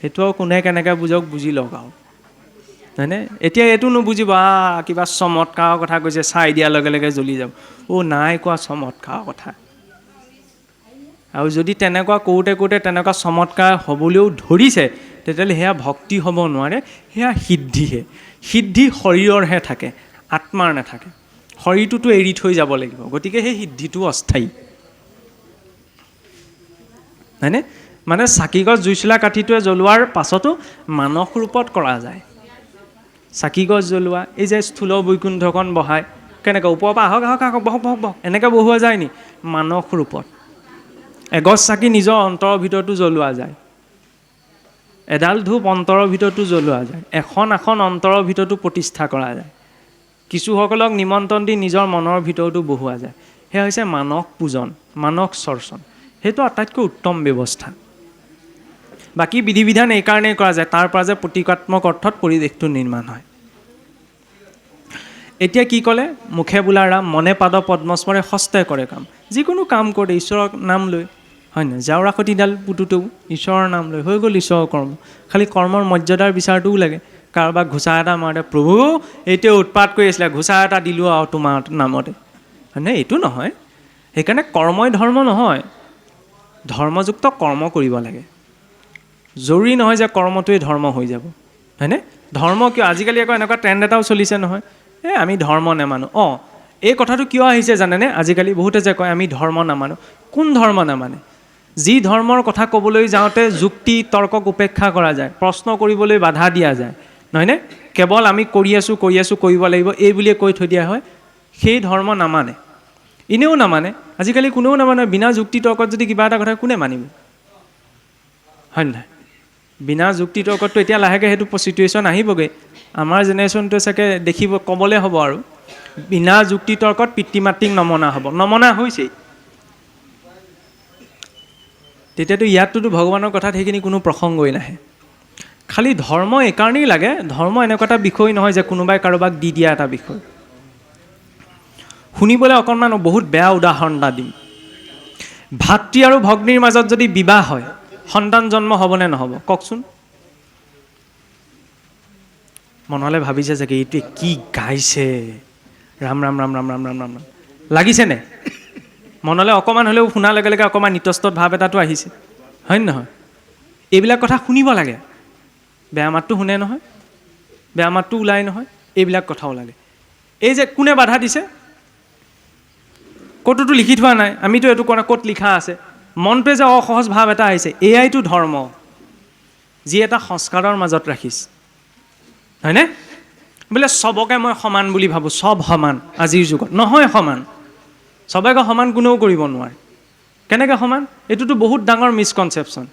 সেইটো আৰু কোনে কেনেকৈ বুজক, বুজি লওক আৰু, হয়নে? এতিয়া এইটো নুবুজিব, কিবা চমৎকাৰৰ কথা কৈছে, চাই দিয়াৰ লগে লগে জ্বলি যাব। নাই কোৱা চমৎকাৰৰ কথা। আৰু যদি তেনেকুৱা কৰোঁতে তেনেকুৱা চমৎকাৰ হ'বলৈও ধৰিছে, তেতিয়াহ'লে সেয়া ভক্তি হ'ব নোৱাৰে, সেয়া সিদ্ধিহে। সিদ্ধি শৰীৰৰহে থাকে, আত্মাৰ নাথাকে। শৰীৰটোতো এৰি থৈ যাব লাগিব, গতিকে সেই সিদ্ধিটো অস্থায়ী, হয়নে? মানে চাকিগছ জুইচলা কাঠিটোৱে জ্বলোৱাৰ পাছতো মানস ৰূপত কৰা যায়, চাকি গছ জ্বলোৱা, এই যে স্থূল বৈকুণ্ঠখন বহায়, কেনেকৈ ওপৰৰ পৰা আহক আহক আহক বহক বহক বহক এনেকৈ বহোৱা যায় নি? মানস ৰূপত এগছ চাকি নিজৰ অন্তৰৰ ভিতৰতো জ্বলোৱা যায়, এডাল ধূপ অন্তৰৰ ভিতৰতো জ্বলোৱা যায়, এখন আসন অন্তৰৰ ভিতৰতো প্ৰতিষ্ঠা কৰা যায়, কিছুসকলক নিমন্ত্ৰণ দি নিজৰ মনৰ ভিতৰতো বহোৱা যায়। সেয়া হৈছে মানস পূজন, মানস চৰ্চন। সেইটো আটাইতকৈ উত্তম ব্যৱস্থা। বাকী বিধি বিধান এইকাৰণেই কৰা যায়, তাৰ পৰা যে প্ৰতীকাত্মক অৰ্থত পৰিৱেশটো নিৰ্মাণ হয়। এতিয়া কি ক'লে? মুখে বোলা ৰাম, মনে পাদ পদ্মস্মৰে, হস্তে কৰে কাম। যিকোনো কাম কৰে ঈশ্বৰৰ নাম লৈ, হয় নহয়? জাউৰা সতিডাল পুতোতেও ঈশ্বৰৰ নাম লৈ হৈ গ'ল ঈশ্বৰৰ কৰ্ম। খালি কৰ্মৰ মৰ্যাদাৰ বিচাৰটোও লাগে। কাৰোবাক ঘোচা এটা মাৰোঁতে, প্ৰভু এইটোৱে উৎপাত কৰি আছিলে, ঘোচা এটা দিলোঁ আৰু তোমাৰ নামতে, হয়নে? এইটো নহয়। সেইকাৰণে কৰ্মই ধৰ্ম নহয়, ধৰ্মযুক্ত কৰ্ম কৰিব লাগে। জৰুৰী নহয় যে কৰ্মটোৱে ধৰ্ম হৈ যাব, হয়নে? ধৰ্ম কিয়? আজিকালি আকৌ এনেকুৱা ট্ৰেণ্ড এটাও চলিছে নহয়, আমি ধৰ্ম নামানো। এই কথাটো কিয় আহিছে জানেনে? আজিকালি বহুতে যে কয় আমি ধৰ্ম নামানো। কোন ধৰ্ম নামানে? যি ধৰ্মৰ কথা ক'বলৈ যাওঁতে যুক্তি তৰ্কক উপেক্ষা কৰা যায়, প্ৰশ্ন কৰিবলৈ বাধা দিয়া যায়, নহয়নে? কেৱল আমি কৰি আছোঁ কৰিব লাগিব এই বুলিয়ে কৈ থৈ দিয়া হয়, সেই ধৰ্ম নামানে। এনেও নামানে, আজিকালি কোনেও নামানে। বিনা যুক্তি তৰ্কত যদি কিবা এটা কথা কোনে মানিব, হয় নহয়? বিনা যুক্তি তৰ্কতটো এতিয়া লাহেকৈ সেইটো চিটুৱেশ্যন আহিবগৈ। আমাৰ জেনেৰেশ্যনটোৱে চাগে দেখিব, ক'বলৈ হ'ব আৰু বিনা যুক্তি তৰ্কত পিতৃ মাতৃক নমনা হ'ব, নমনা হৈছেই। তেতিয়াতো ইয়াতটোতো ভগৱানৰ কথাত সেইখিনি কোনো প্ৰসংগই নাহে। খালি ধৰ্ম এইকাৰণেই লাগে, ধৰ্ম এনেকুৱা এটা বিষয় নহয় যে কোনোবাই কাৰোবাক দি দিয়া এটা বিষয়। শুনিবলৈ অকণমান বহুত বেয়া উদাহৰণ এটা দিম। ভাতৃ আৰু ভগ্নীৰ মাজত যদি বিবাহ হয়, সন্তান জন্ম হ'বনে নহ'ব? কওকচোন। মনলৈ ভাবিছে চাগে এইটোৱে কি গাইছে, ৰাম ৰাম ৰাম ৰাম ৰাম ৰাম ৰাম ৰাম লাগিছেনে? মনলৈ অকণমান হ'লেও শুনাৰ লগে লগে অকণমান নিতস্তত ভাৱ এটাতো আহিছে, হয় নহয়? এইবিলাক কথা শুনিব লাগে। বেয়া মাতটো শুনে নহয়, বেয়া মাতটো ওলায় নহয়, এইবিলাক কথা ওলালে। এই যে কোনে বাধা দিছে? ক'তোতো লিখি থোৱা নাই, আমিতো এইটো কোৱা নাই ক'ত লিখা আছে। মনটোৱে যে অসহজ ভাৱ এটা আহিছে, এয়াইতো ধৰ্ম, যি এটা সংস্কাৰৰ মাজত ৰাখিছে, হয়নে? বোলে চবকে মই সমান বুলি ভাবোঁ, চব সমান। আজিৰ যুগত নহয় সমান, চবকে সমান কোনেও কৰিব নোৱাৰে। কেনেকৈ সমান? এইটোতো বহুত ডাঙৰ মিছকনচেপশ্যন।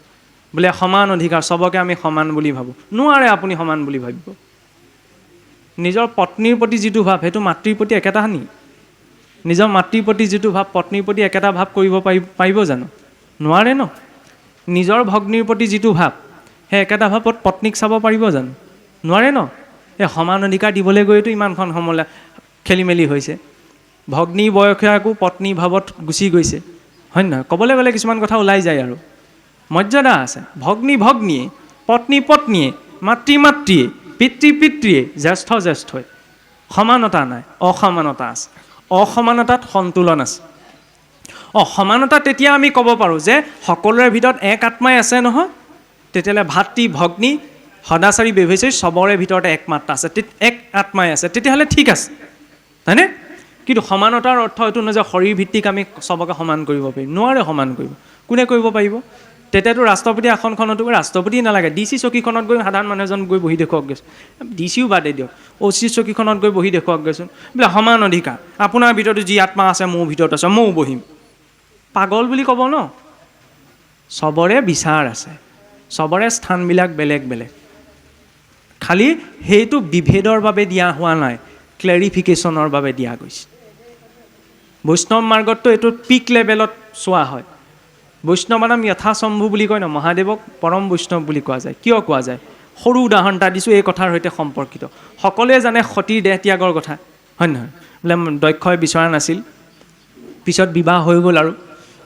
বোলে সমান অধিকাৰ, চবকে আমি সমান বুলি ভাবোঁ। নোৱাৰে আপুনি সমান বুলি ভাবিব। নিজৰ পত্নীৰ প্ৰতি যিটো ভাৱ, সেইটো মাতৃৰ প্ৰতি একেটা নি? নিজৰ মাতৃৰ প্ৰতি যিটো ভাৱ, পত্নীৰ প্ৰতি একেটা ভাৱ কৰিব পাৰিব জানো? নোৱাৰে ন। নিজৰ ভগ্নীৰ প্ৰতি যিটো ভাৱ, সেই একেটা ভাৱত পত্নীক চাব পাৰিব জানো? নোৱাৰে ন। এই সমান অধিকাৰ দিবলৈ গৈতো ইমানখন সমলে খেলি মেলি হৈছে। ভগ্নী বয়সীয়াকো পত্নী ভাৱত গুচি গৈছে, হয় নহয়? ক'বলৈ গ'লে কিছুমান কথা ওলাই যায় আৰু মৰ্যাদা আছে। ভগ্নী ভগ্নীয়ে, পত্নী পত্নীয়ে, মাতৃ মাতৃয়ে, পিতৃ পিতৃয়ে, জ্যেষ্ঠ জ্যেষ্ঠই। সমানতা নাই, অসমানতা আছে। অসমানতাত সন্তুলন আছে। সমানতা তেতিয়া আমি ক'ব পাৰোঁ যে সকলোৰে ভিতৰত এক আত্মাই আছে নহয়, তেতিয়াহ'লে ভাতৃ ভগ্নী সদাচাৰী ব্যৱচাৰী চবৰে ভিতৰতে একমাত্ৰা আছে, এক আত্মাই আছে, তেতিয়াহ'লে ঠিক আছে, হয়নে? কিন্তু সমানতাৰ অৰ্থ এইটো নহয় যে শৰীৰ ভিত্তিক আমি চবকে সমান কৰিব পাৰিম। নোৱাৰে সমান কৰিব। কোনে কৰিব পাৰিব? তেতিয়াতো ৰাষ্ট্ৰপতি আসনখনতো ৰাষ্ট্ৰপতি নালাগে, ডি চি চকীখনত গৈ সাধাৰণ মানুহ এজন গৈ বহি দেখুৱাওক গৈছোঁ। ডি চিও বাদে দিয়ক, অ' চি চকীখনত গৈ বহি দেখুৱাওক গৈছোঁ। বোলে সমান অধিকাৰ, আপোনাৰ ভিতৰতো যি আত্মা আছে মোৰ ভিতৰত আছে, ময়ো বহিম। পাগল বুলি ক'ব ন। চবৰে বিচাৰ আছে, চবৰে স্থানবিলাক বেলেগ বেলেগ। খালি সেইটো বিভেদৰ বাবে দিয়া হোৱা নাই, ক্লেৰিফিকেশ্যনৰ বাবে দিয়া গৈছে। বৈষ্ণৱ মাৰ্গততো এইটো পিক লেভেলত চোৱা হয়। বৈষ্ণৱনাম যথাশম্ভু বুলি কয় ন, মহাদেৱক পৰম বৈষ্ণৱ বুলি কোৱা যায়। কিয় কোৱা যায়? সৰু উদাহৰণ এটা দিছোঁ, এই কথাৰ সৈতে সম্পৰ্কিত। সকলোৱে জানে সতীৰ দেহ ত্যাগৰ কথা, হয় নহয়? বোলে দক্ষই বিচৰা নাছিল, পিছত বিবাহ হৈ গ'ল আৰু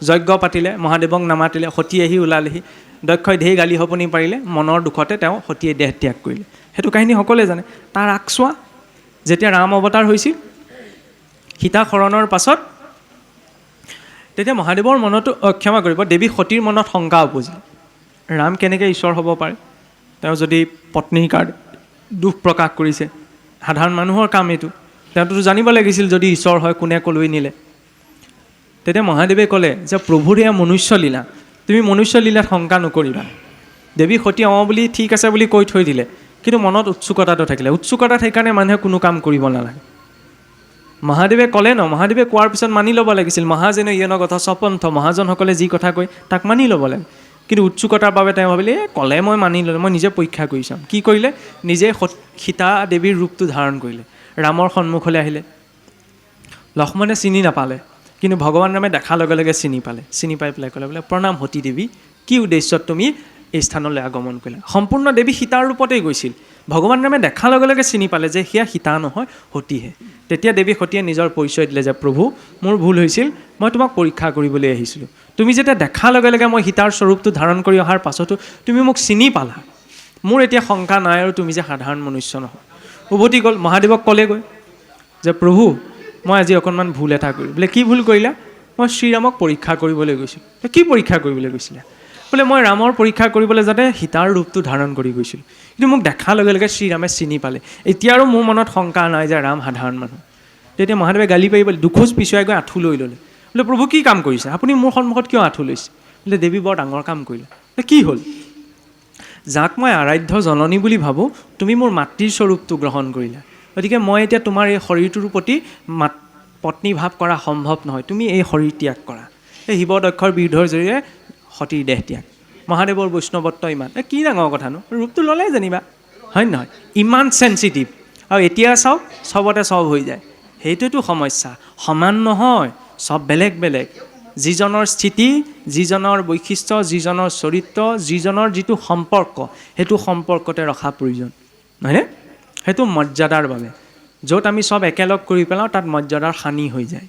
যজ্ঞ পাতিলে, মহাদেৱক নামাতিলে, সতী আহি ওলালেহি। দক্ষই ঢেৰ গালি শপনি পাৰিলে, মনৰ দুখতে তেওঁ সতীয়ে দেহ ত্যাগ কৰিলে। সেইটো কাহিনী সকলোৱে জানে। তাৰ আগচোৱা, যেতিয়া ৰাম অৱতাৰ হৈছিল, সীতা হৰণৰ পাছত, তেতিয়া মহাদেৱৰ মনতো, ক্ষমা কৰিব, দেৱী সতীৰ মনত শংকা উপজিল। ৰাম কেনেকৈ ঈশ্বৰ হ'ব পাৰে? তেওঁ যদি পত্নীৰ কাৰণে দুখ প্ৰকাশ কৰিছে, সাধাৰণ মানুহৰ কাম এইটো, তেওঁতো জানিব লাগিছিল যদি ঈশ্বৰ হয় কোনে ক'লৈ নিলে। তেতিয়া মহাদেৱে ক'লে যে প্ৰভুৰ এয়া মনুষ্য লীলা, তুমি মনুষ্য লীলাত শংকা নকৰিবা। দেৱী সতী বুলি ঠিক আছে বুলি কৈ থৈ দিলে। কিন্তু মনত উৎসুকতাটো থাকিলে। উৎসুকতা সেইকাৰণে মানুহে কোনো কাম কৰিব নালাগে। মহাদেৱে ক'লে ন, মহাদেৱে কোৱাৰ পিছত মানি ল'ব লাগিছিল। মহাজনে ইয়েন কথা স্বপন্থ, মহাজনসকলে যি কথা কয় তাক মানি ল'ব লাগে। কিন্তু উৎসুকতাৰ বাবে তেওঁ ভাবিলে ক'লে মই মানি ল'লোঁ, মই নিজে পৰীক্ষা কৰি চাম। কি কৰিলে? নিজে সীতা দেৱীৰ ৰূপটো ধাৰণ কৰিলে, ৰামৰ সন্মুখলৈ আহিলে। লক্ষ্মণে চিনি নাপালে, কিন্তু ভগৱান ৰামে দেখাৰ লগে লগে চিনি পালে। চিনি পাই পেলাই ক'লে বোলে প্ৰণাম সতী দেৱী, কি উদ্দেশ্যত তুমি এই স্থানলৈ আগমন কৰিলা? সম্পূৰ্ণ দেৱী সীতাৰ ৰূপতেই গৈছিল। ভগৱান ৰামে দেখাৰ লগে লগে চিনি পালে যে সেয়া সীতা নহয়, সতীহে। তেতিয়া দেৱী সতীয়ে নিজৰ পৰিচয় দিলে যে প্ৰভু, মোৰ ভুল হৈছিল, মই তোমাক পৰীক্ষা কৰিবলৈ আহিছিলোঁ। তুমি যেতিয়া দেখাৰ লগে লগে মই সীতাৰ স্বৰূপটো ধাৰণ কৰি অহাৰ পাছতো তুমি মোক চিনি পালা, মোৰ এতিয়া শংকা নাই আৰু তুমি যে সাধাৰণ মনুষ্য নহয়। উভতি গ'ল, মহাদেৱক ক'লেগৈ যে প্ৰভু, মই আজি অকণমান ভুল এটা কৰিলোঁ। বোলে কি ভুল কৰিলা? মই শ্ৰীৰামক পৰীক্ষা কৰিবলৈ গৈছিলোঁ। কি পৰীক্ষা কৰিবলৈ গৈছিলা? বোলে মই ৰামৰ পৰীক্ষা কৰিবলৈ যাতে সীতাৰ ৰূপটো ধাৰণ কৰি গৈছিলোঁ, কিন্তু মোক দেখাৰ লগে লগে শ্ৰীৰামে চিনি পালে। এতিয়া আৰু মোৰ মনত শংকা নাই যে ৰাম সাধাৰণ মানুহ। তেতিয়া মহাদেৱে গালি পাৰিব, দুখোজ পিছুৱাই গৈ আঁঠু লৈ ল'লে। বোলে প্ৰভু কি কাম কৰিছে? আপুনি মোৰ সন্মুখত কিয় আঁঠু লৈছে? বোলে দেৱী বৰ ডাঙৰ কাম কৰিলে। কি হ'ল? যাক মই আৰাধ্য জননী বুলি ভাবোঁ, তুমি মোৰ মাতৃৰ স্বৰূপটো গ্ৰহণ কৰিলা। গতিকে মই এতিয়া তোমাৰ এই শৰীৰটোৰ প্ৰতি পত্নী ভাৱ কৰা সম্ভৱ নহয়, তুমি এই শৰীৰ ত্যাগ কৰা। এই শিৱ দক্ষৰ বিৰুদ্ধৰ জৰিয়তে সতীৰ দেহ ত্যাগ। মহাদেৱৰ বৈষ্ণৱত্ব ইমান, কি ডাঙৰ কথানো, ৰূপটো ল'লে যেনিবা, হয় নহয়? ইমান চেঞ্চিটিভ। আৰু এতিয়া চাওক, চবতে চব হৈ যায়। সেইটোতো সমস্যা। সমান নহয়, চব বেলেগ বেলেগ। যিজনৰ স্থিতি, যিজনৰ বৈশিষ্ট্য, যিজনৰ চৰিত্ৰ, যিজনৰ যিটো সম্পৰ্ক, সেইটো সম্পৰ্কতে ৰখা প্ৰয়োজন, নহয়নে? সেইটো মৰ্যাদাৰ বাবে। য'ত আমি চব একেলগ কৰি পেলাওঁ তাত মৰ্যাদাৰ হানি হৈ যায়।